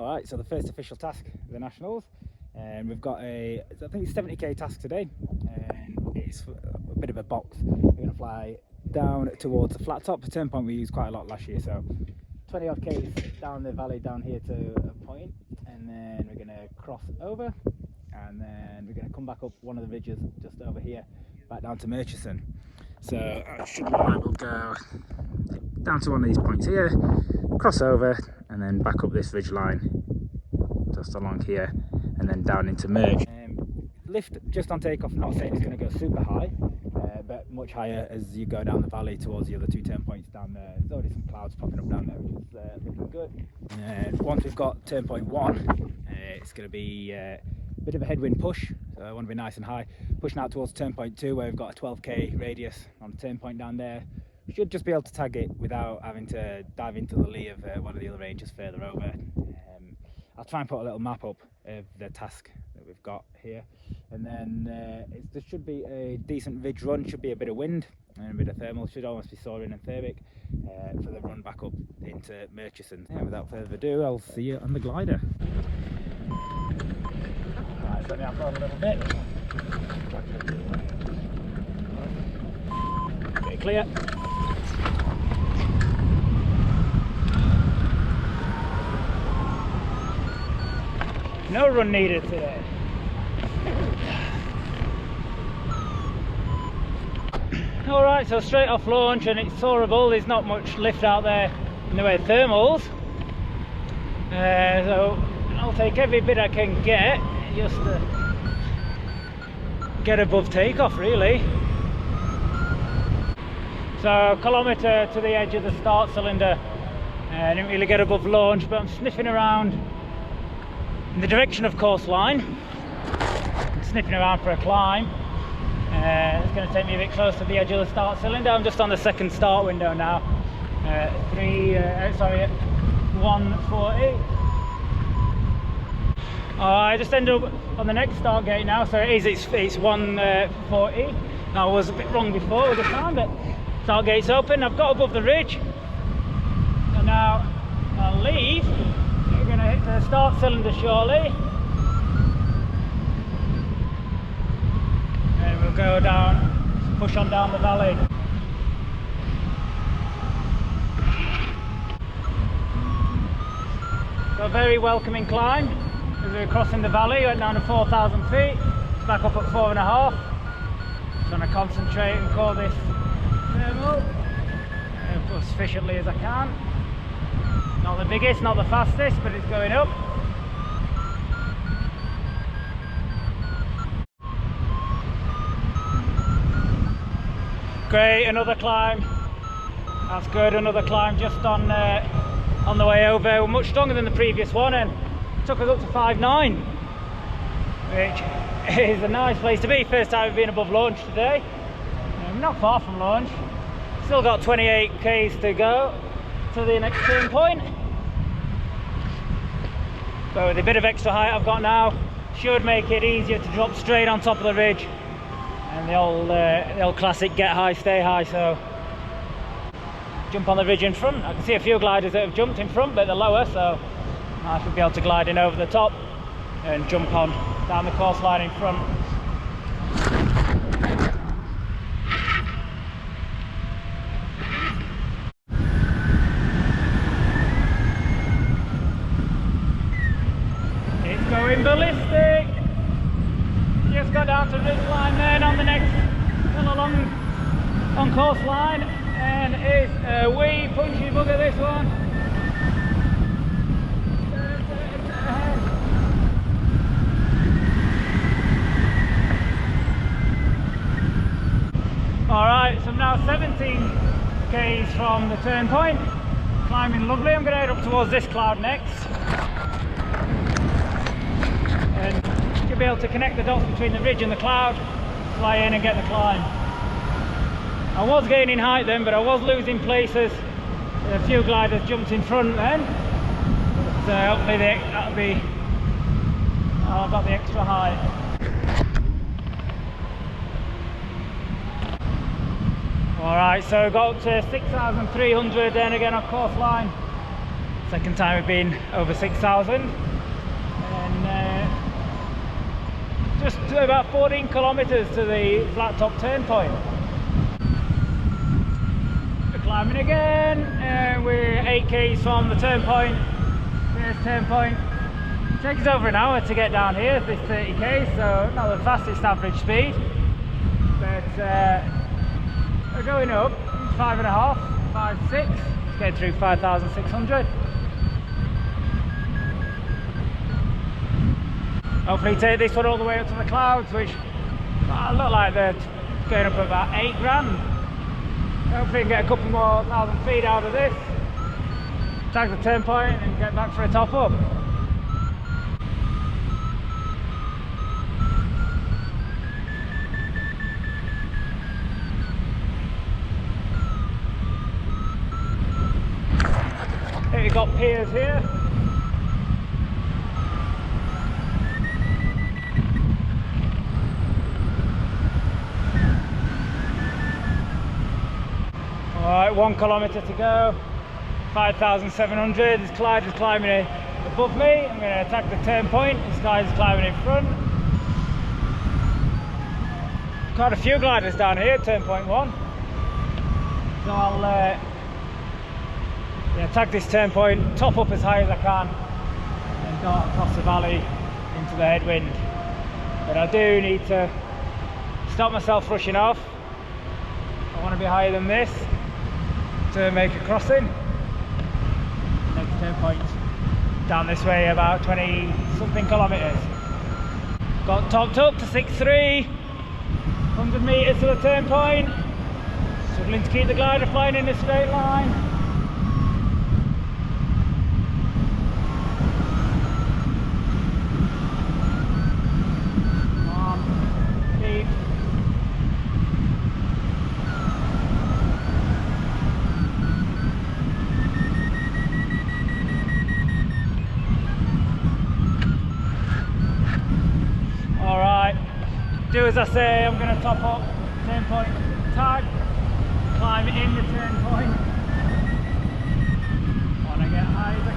Alright, so the first official task of the Nationals, and we've got I think it's 70k task today, and it's a bit of a box. We're going to fly down towards the flat top, a turn point we used quite a lot last year, so 20 odd k's down the valley down here to a point, and then we're going to cross over, and then we're going to come back up one of the ridges just over here, back down to Murchison. So we'll go down to one of these points here, cross over, and then back up this ridge line just along here, and then down into Merch. Lift just on takeoff, I'm not saying it's going to go super high, but much higher as you go down the valley towards the other two turn points down there. There's already some clouds popping up down there, which is looking good. And once we've got turn point 1, it's going to be a bit of a headwind push, so I want to be nice and high. Pushing out towards turn point 2, where we've got a 12k radius on the turn point down there. We should just be able to tag it without having to dive into the lee of one of the other ranges further over. I'll try and put a little map up of the task that we've got here, and then there should be a decent ridge run, should be a bit of wind and a bit of thermal, should almost be soaring and thermic for the run back up into Murchison. Yeah, without further ado, I'll see you on the glider. Right, let me have on a little bit. Okay, clear. No run needed today. Alright, so straight off launch, and it's soarable. There's not much lift out there in the way of thermals. So I'll take every bit I can get just to get above takeoff, really. So a kilometre to the edge of the start cylinder. I didn't really get above launch, but I'm sniffing around in the direction of coastline, sniffing around for a climb. It's going to take me a bit close to the edge of the start cylinder. I'm just on the second start window now. 140. I just ended up on the next start gate now, so it's 140. I was a bit wrong before with the time, but start gate's open. I've got above the ridge, and now I'll leave. We're going to hit the start cylinder shortly, and we'll go down, push on down the valley. So a very welcoming climb as we're crossing the valley. Went down to 4,000 feet, it's back up at 4.5. Trying to concentrate and call this thermal as efficiently as I can. Not the biggest, not the fastest, but it's going up. Great, another climb. That's good, another climb just on the way over. Much stronger than the previous one, and took us up to 5.9, which is a nice place to be. First time we've been above launch today. Not far from launch. Still got 28 k's to go to the next turn point, but with a bit of extra height I've got now, should make it easier to drop straight on top of the ridge, and the old classic get high stay high. So jump on the ridge in front. I can see a few gliders that have jumped in front, but they're lower, so I should be able to glide in over the top and jump on down the coastline in front. Going ballistic. Just got down to ridgeline, then on the next hill along on coastline, and it's a wee punchy bugger, this one. Alright, so I'm now 17 k's from the turn point. Climbing lovely. I'm going to head up towards this cloud next, and you'll be able to connect the dots between the ridge and the cloud, fly in and get the climb. I was gaining height then, but I was losing places. A few gliders jumped in front then, so hopefully that'll be, I've got the extra height. Alright, so got up to 6,300, then again on coastline Second time we've been over 6,000, and just about 14 kilometers to the flat top turn point. We're climbing again, and we're 8 k's from the turn point. First turn point. It takes us over an hour to get down here, this 30 k's, so not the fastest average speed, but we're going up 5.5, 5, 6. Let's get through 5,600. Hopefully take this one all the way up to the clouds, which look like they're going up about 8 grand. Hopefully we can get a couple more 1,000 feet out of this, tag the turn point and get back for a top up. We've got piers here. Alright, 1 kilometre to go, 5,700. This Clyde is climbing above me. I'm going to attack the turn point. This guy is climbing in front. Quite a few gliders down here, turn point 1. So I'll attack this turn point, top up as high as I can, and dart across the valley into the headwind. But I do need to stop myself rushing off. I want to be higher than this to make a crossing. Next turn point down this way, about 20 something kilometres. Got topped up to 6.3, 100 metres to the turn point. Struggling to keep the glider flying in a straight line. Do as I say. I'm going to top up turn point tag, climb in the turn point. I want to get high as I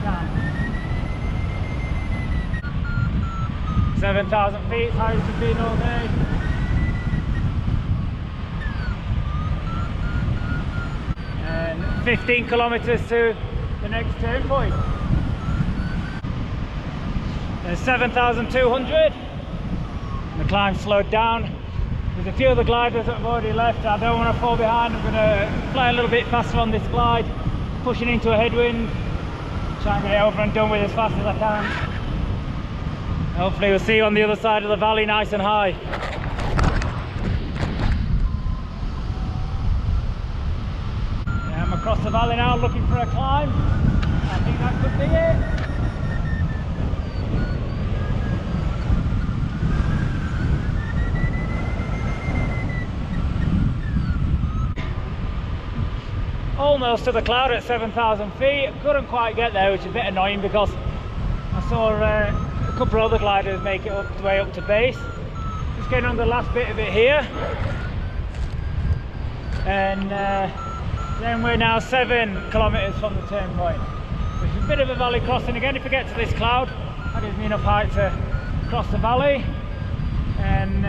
can. 7,000 feet, highest we've been all day. And 15 kilometres to the next turn point. There's 7,200. The climb slowed down. There's a few of the gliders that have already left. I don't want to fall behind. I'm going to fly a little bit faster on this glide, pushing into a headwind, try and get it over and done with as fast as I can. Hopefully we'll see you on the other side of the valley nice and high. Yeah, I'm across the valley now looking for a climb. I think that could be it. Almost to the cloud at 7,000 feet. Couldn't quite get there, which is a bit annoying because I saw a couple of other gliders make it up the way up to base. Just getting on the last bit of it here, and then we're now 7 kilometres from the turn point, which is a bit of a valley crossing again. If I get to this cloud, that gives me enough height to cross the valley and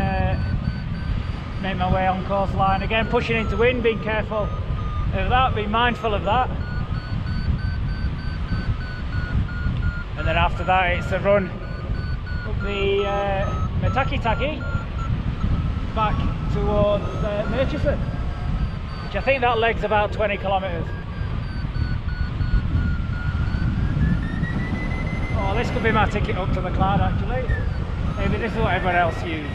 make my way on course line again, pushing into wind, being careful of that, be mindful of that. And then after that it's a run up the Mataki back towards Murchison, which I think that leg's about 20 kilometres. Oh, this could be my ticket up to the cloud actually. Maybe this is what everyone else used.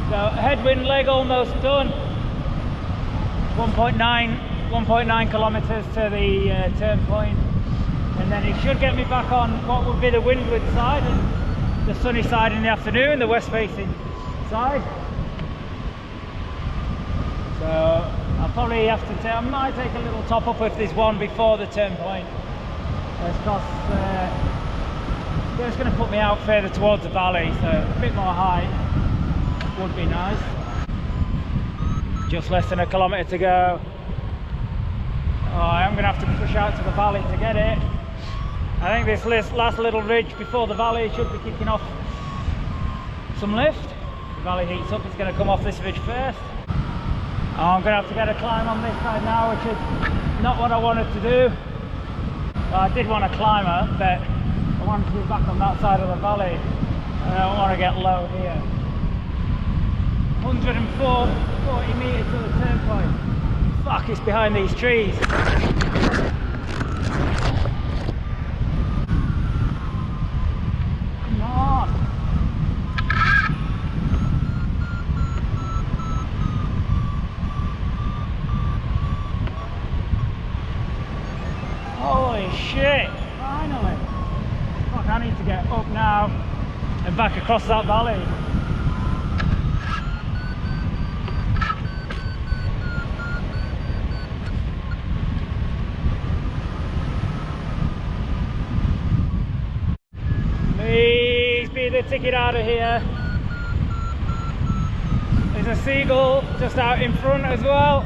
So headwind leg almost done. 1.9 kilometres to the turn point, and then it should get me back on what would be the windward side and the sunny side in the afternoon, the west facing side. So I'll probably have to I might take a little top up if there's one before the turn point, because it's going to put me out further towards the valley, so a bit more height would be nice. Just less than a kilometre to go. Oh, I am going to have to push out to the valley to get it. I think this last little ridge before the valley should be kicking off some lift. If the valley heats up, it's going to come off this ridge first. Oh, I'm going to have to get a climb on this side now, which is not what I wanted to do. Well, I did want a climber, but I wanted to be back on that side of the valley. I don't want to get low here. 140 metres to the turn point. Fuck, it's behind these trees. Come on. Holy shit, finally. Fuck, I need to get up now and back across that valley. Please be the ticket out of here. There's a seagull just out in front as well.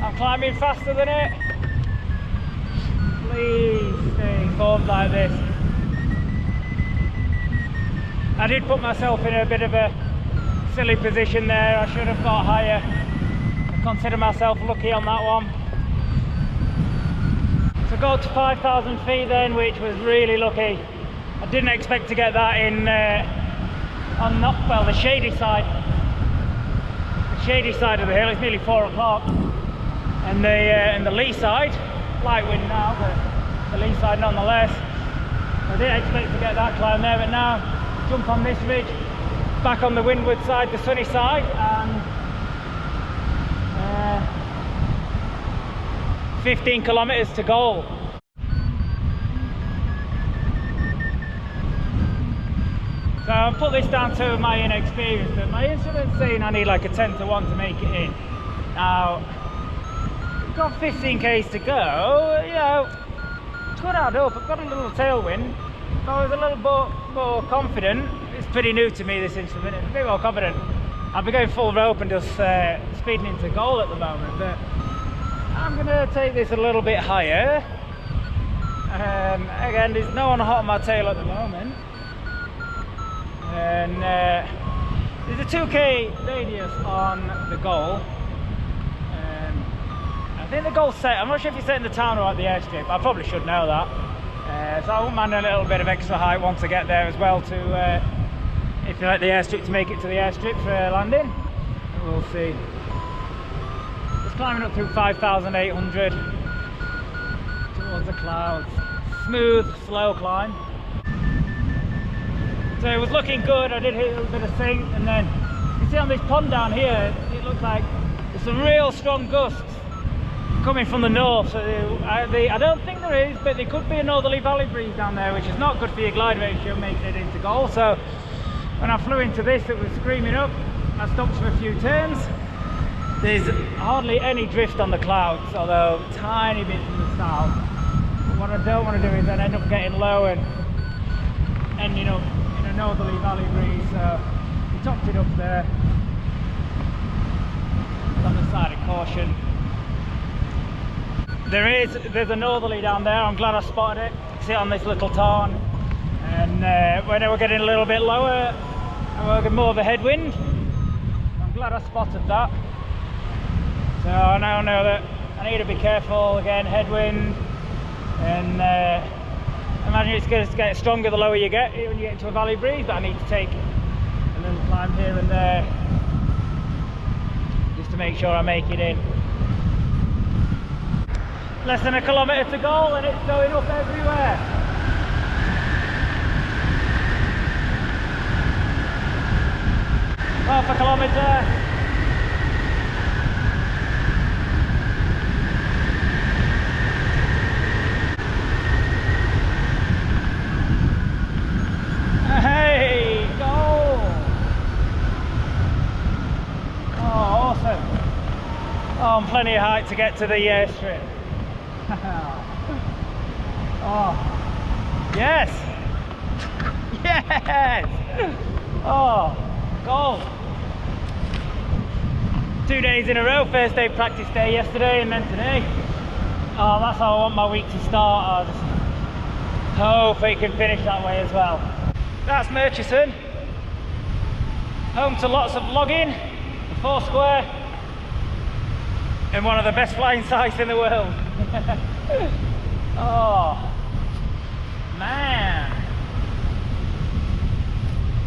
I'm climbing faster than it. Please stay informed like this. I did put myself in a bit of a silly position there. I should have got higher. I consider myself lucky on that one. So got to 5,000 feet then, which was really lucky. I didn't expect to get that in on not well the shady side. The shady side of the hill. It's nearly 4 o'clock, and the lee side, light wind now, but the lee side nonetheless. I didn't expect to get that climb there, but now jump on this ridge, back on the windward side, the sunny side, and 15 kilometres to goal. So I'll put this down to my inexperience, but my instrument's saying I need like a 10 to 1 to make it in. Now, we've got 15 k's to go, you know, could add up. I've got a little tailwind. If I was a little bit more confident, it's pretty new to me, this instrument, it's a bit more confident, I'll be going full rope and just speeding into goal at the moment, but I'm going to take this a little bit higher. Again, there's no one hot on my tail at the moment. And there's a 2k radius on the goal. I think the goal's set. I'm not sure if it's set in the town or at the airstrip. I probably should know that. So I won't mind a little bit of extra height once I get there as well, to if you like the airstrip, to make it to the airstrip for landing. We'll see. Just climbing up through 5,800 towards the clouds. Smooth, slow climb. So it was looking good. I did hit a little bit of sink, and then you see on this pond down here, it looks like there's some real strong gusts coming from the north. So I don't think there is, but there could be a northerly valley breeze down there, which is not good for your glide ratio making it into goal. So when I flew into this, it was screaming up. I stopped for a few turns. There's hardly any drift on the clouds, although tiny bit from the south. But what I don't want to do is then end up getting low and ending up in a northerly valley breeze. So we topped it up there on the side of caution. There's a northerly down there. I'm glad I spotted it. See it on this little tarn. And when we're getting a little bit lower and we're getting more of a headwind, I'm glad I spotted that. So I now know that I need to be careful. Again, headwind, and imagine it's going to get stronger the lower you get when you get into a valley breeze, but I need to take a little climb here and there just to make sure I make it in. Less than a kilometre to go, and it's going up everywhere. Half a kilometre. Hey, goal! Oh, awesome. Oh, and plenty of height to get to the airstrip. Oh, yes! Yes! Oh, goal! 2 days in a row, first day practice day yesterday and then today. Oh, that's how I want my week to start. I just hope it can finish that way as well. That's Murchison, home to lots of logging, the Foursquare, and one of the best flying sites in the world. Oh man,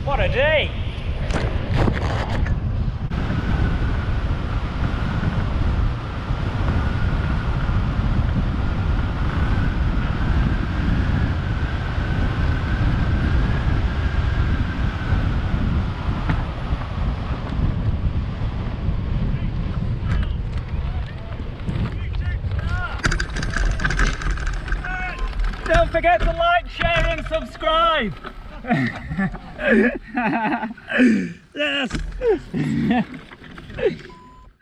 what a day. Don't forget to like, share and subscribe. Yes.